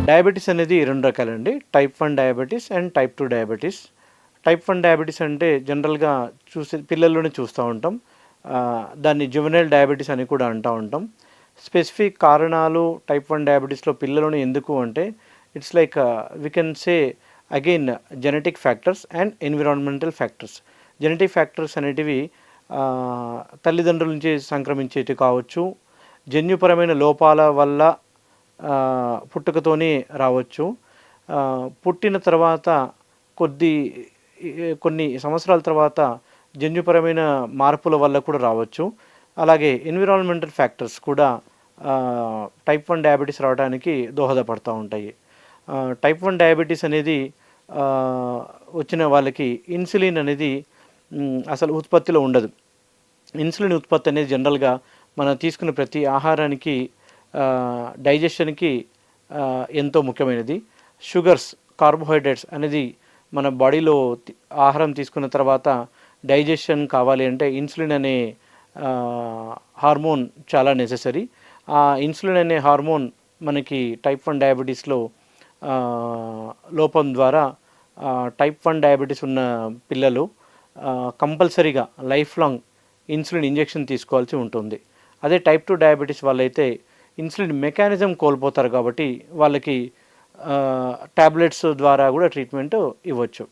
Diabetes అనేది 2 రకాలండి. Type 1 diabetes and type 2 diabetes. Type 1 diabetes అంటే జనరల్‌గా పిల్లల్లోనే చూస్తూ ఉంటాం. దాన్ని జువెనైల్ డయాబెటీస్ అని కూడా అంటూ ఉంటాం. స్పెసిఫిక్ కారణాలు టైప్ 1 డయాబెటీస్‌లో పిల్లల్లోనే ఎందుకు అంటే it's like we can say again genetic factors and environmental factors. Genetic factors అనేటివి తల్లిదండ్రుల నుంచి సంక్రమించేటివి కావచ్చు. జన్యుపరమైన లోపాల వల్ల పుట్టుకతోనే రావచ్చు. పుట్టిన తర్వాత కొన్ని సంవత్సరాల తర్వాత జన్యుపరమైన మార్పుల వల్ల కూడా రావచ్చు. అలాగే ఎన్విరాన్మెంటల్ ఫ్యాక్టర్స్ కూడా టైప్ 1 డయాబెటీస్ రావడానికి దోహదపడుతూ ఉంటాయి. టైప్ 1 డయాబెటీస్ అనేది వచ్చిన వాళ్ళకి ఇన్సులిన్ అనేది అసలు ఉత్పత్తిలో ఉండదు. ఇన్సులిన్ ఉత్పత్తి అనేది జనరల్‌గా మనం తీసుకునే ప్రతి ఆహారానికి డైజెషన్‌కి ఎంతో ముఖ్యమైనది. షుగర్స్, కార్బోహైడ్రేట్స్ అనేది మన బాడీలో ఆహారం తీసుకున్న తర్వాత డైజెషన్ కావాలి అంటే ఇన్సులిన్ అనే హార్మోన్ చాలా నెసెసరీ. ఆ ఇన్సులిన్ అనే హార్మోన్ మనకి టైప్ 1 డయాబెటీస్‌లో లోపం ద్వారా టైప్ 1 డయాబెటీస్ ఉన్న పిల్లలు కంపల్సరీగా లైఫ్ లాంగ్ ఇన్సులిన్ ఇంజెక్షన్ తీసుకోవాల్సి ఉంటుంది. అదే టైప్ 2 డయాబెటీస్ వాళ్ళైతే ఇన్సులిన్ మెకానిజం కోల్పోతారు కాబట్టి వాళ్ళకి టాబ్లెట్స్ ద్వారా కూడా ట్రీట్మెంట్ ఇవ్వచ్చు.